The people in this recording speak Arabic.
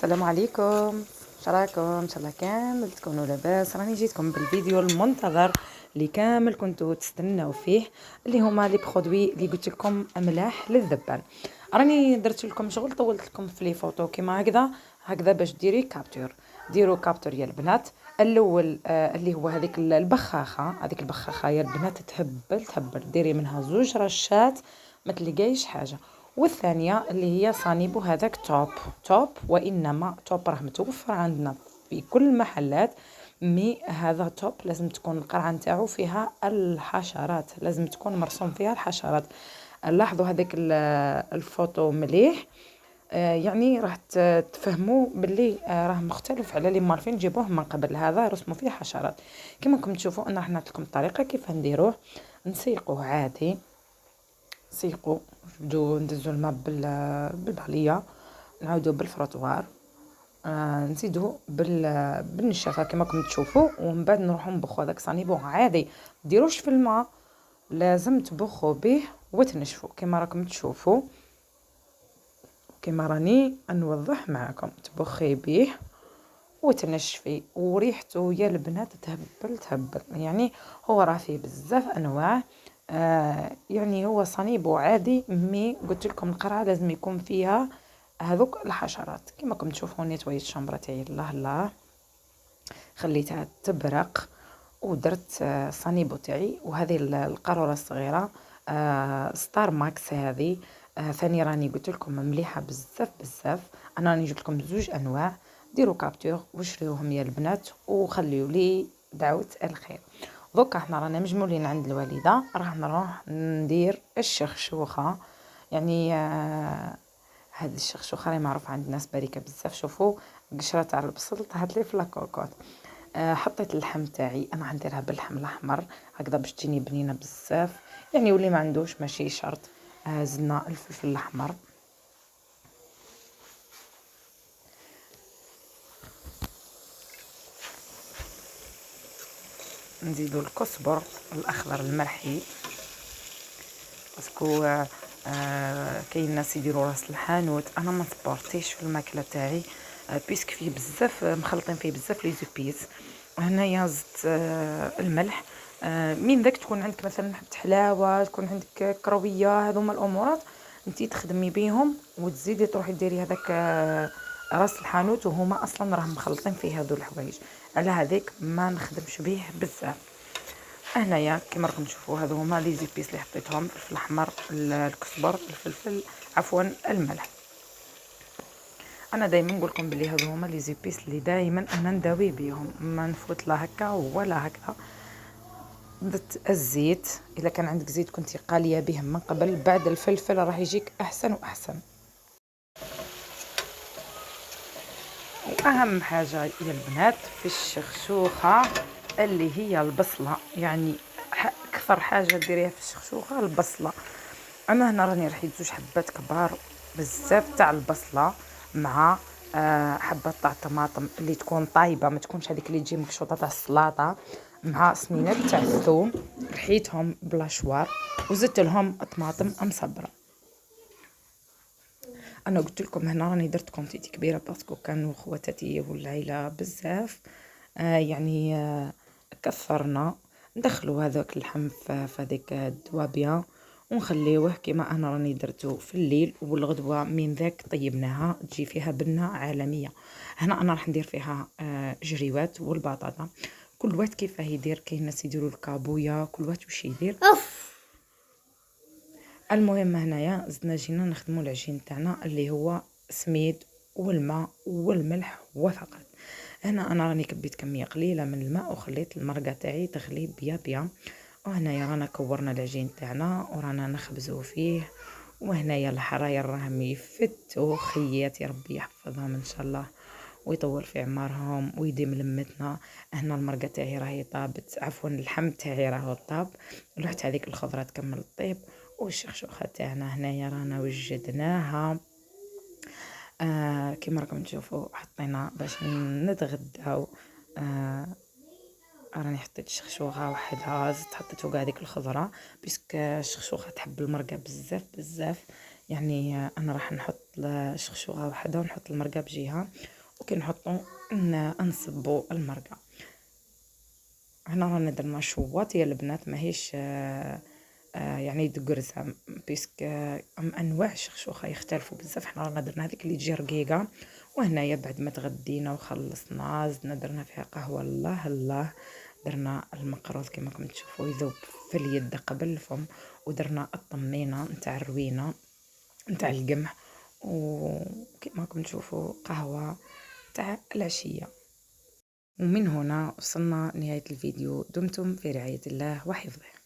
السلام عليكم. شراكم ان شاء الله كامل تكونوا لاباس. راني جيتكم بالفيديو المنتظر اللي كامل كنتوا تستناو فيه، اللي هما لي برودوي اللي قلت لكم ملاح للذبان. راني درت لكم شغل، طولت لكم في لي فوتو كيما هكذا باش ديري كابتور. ديروا كابتور يا البنات. الاول اللي هو هذيك البخاخه يا البنات، تهبل ديري منها 2 رشات ما تلقايش حاجه. والثانيه اللي هي صانيبو، هذاك توب وانما توب راه متوفر عندنا في كل المحلات. مي هذا توب لازم تكون القرعه نتاعو فيها الحشرات، لازم تكون مرسوم فيها الحشرات. لاحظوا هذيك الفوتو مليح. يعني راح تفهموا باللي راه مختلف على اللي مارفين نجيبوه من قبل. هذا رسموا فيه حشرات. كما راكم تشوفوا انا راح نعطي لكم الطريقه كيف نديروه. نسيقوه عادي، نسيقو، نبدو ندزو الماء بالباليه، نعاودو بالفروطوار، نزيدو بالنشافه كما راكم تشوفوا، ومن بعد نروحو نبخو هذاك صانيبو عادي. ديروش في الماء، لازم تبخوا به وتنشفوا كما راكم تشوفوا، كما راني نوضح معكم. تبخي به وتنشفي، وريحته يا البنات تهبل. يعني هو راه فيه بزاف انواع. يعني هو صنيبو عادي، مي قلت لكم القرعه لازم يكون فيها هذوك الحشرات. كما راكم تشوفوا نيتواي الشمبره تاعي الله خليتها تبرق، ودرت صنيبو تاعي. وهذه القاروره الصغيره ستار ماكس هذه. ثاني راني قلت لكم مليحه بزاف. انا راني جبت لكم 2 انواع. ديروا كابتور وشريوهم يا البنات وخليوا لي دعوه الخير. دوكا احنا رانا مجمولين عند الوالده، راح نروح ندير الشخشوخه. يعني هاد الشخشوخه راهي معروفه عند الناس بريكه بزاف. شوفوا قشره تاع البصل طاحت لي في لاكوكوط. حطيت اللحم تاعي، انا غنديرها باللحم الاحمر هكذا باش تجيني بنينه بزاف. يعني واللي ما عندوش ماشي شرط. زدنا الفلفل الاحمر، نزيدو الكزبر الاخضر المرحي، باسكو كاين ناس يديروا راس الحانوت. انا ما سبورتيش في الماكله تاعي بيسك فيه بزاف مخلطين فيه بزاف لي زوبيس. هنايا زدت الملح. من ذاك تكون عندك مثلا حبه حلاوه، تكون عندك كرويه، هذوما الامورات انتي تخدمي بيهم وتزيدي تروحي ديري هذاك راس الحانوت، وهما اصلا راهم مخلطين فيه هذو الحوايج. على هذيك ما نخدمش به بزاف. هنايا كما راكم تشوفوا هذو هما لي زيبيس اللي حطيتهم: الفلفل الاحمر، الكزبر، الفلفل، عفوا الملح. انا دائما نقول لكم بلي هذو هما لي زيبيس اللي دائما انا نداوي بيهم، ما نفوت لا هكا ولا هكا. درت الزيت، اذا كان عندك زيت كنتي قاليه به من قبل، بعد الفلفل راح يجيك احسن واحسن. واهم حاجه يا البنات في الشخشوخه اللي هي البصله. يعني اكثر حاجه ديريها في الشخشوخه البصله. انا هنا راني رحيت 2 حبات كبار بزاف تاع البصله، مع حبه تاع طماطم اللي تكون طايبه، ما تكونش هذيك اللي تجي مكشوطه تاع السلطه، مع سنينات تاع الثوم رحيتهم بلا شوار، وزدت لهم طماطم مصبره. انا قلت لكم هنا راني درت كونتيتي كبيره باسكو كانوا خواتاتي والعائله بزاف. يعني كثرنا. ندخلوا هذاك اللحم في هذيك الدوابيه ونخليوه كما انا راني درتو في الليل، والغدوه من ذاك طيبناها تجي فيها بنه عالميه. هنا انا راح ندير فيها جريوات والبطاطا. كل واحد كيفاه يدير، كاين ناس يديروا الكابويا، كل واحد واش يدير. المهم هنايا زدنا جينا نخدموا العجين تاعنا اللي هو سميد والماء والملح وفقط. هنا انا راني كبيت كميه قليله من الماء وخليت المرقه تاعي تغلي بيا. وهنايا رانا كورنا العجين تاعنا ورانا نخبزو فيه. وهنايا الحراير راهم يفتوا خيات، يا ربي يحفظهم ان شاء الله ويطول في عمرهم ويديم لمتنا. هنا المرقه تاعي راهي طابت، عفوا اللحم تاعي راهو طاب، رحت هذيك الخضره تكمل الطيب. والشخشوخه تاعنا هنايا رانا وجدناها. كما راكم تشوفوا حطينا باش نتغداو. راني حطيت الشخشوخه وحدها، زدت حطيت فوق هذيك الخضره باسكو الشخشوخه تحب المرقه بزاف. يعني انا راح نحط الشخشوغه وحده ونحط المرقه بجهه، وكي نحطو نصبو المرقه. هنا رانا درنا شوات هي البنات ماهيش يعني دقرزه، بيسك انواع الشخشوخه يختلفوا بزاف. حنا رانا درنا هذيك اللي تجي رقيقه. وهنايا بعد ما تغدينا وخلصنا زدنا درنا فيها قهوه الله الله. درنا المقروض كما راكم تشوفوا يذوب في اليد قبل الفم، ودرنا الطمينه نتاع الروينه نتاع القمح، وكما راكم تشوفوا قهوه تاع العشيه. ومن هنا وصلنا نهايه الفيديو. دمتم في رعايه الله وحفظه.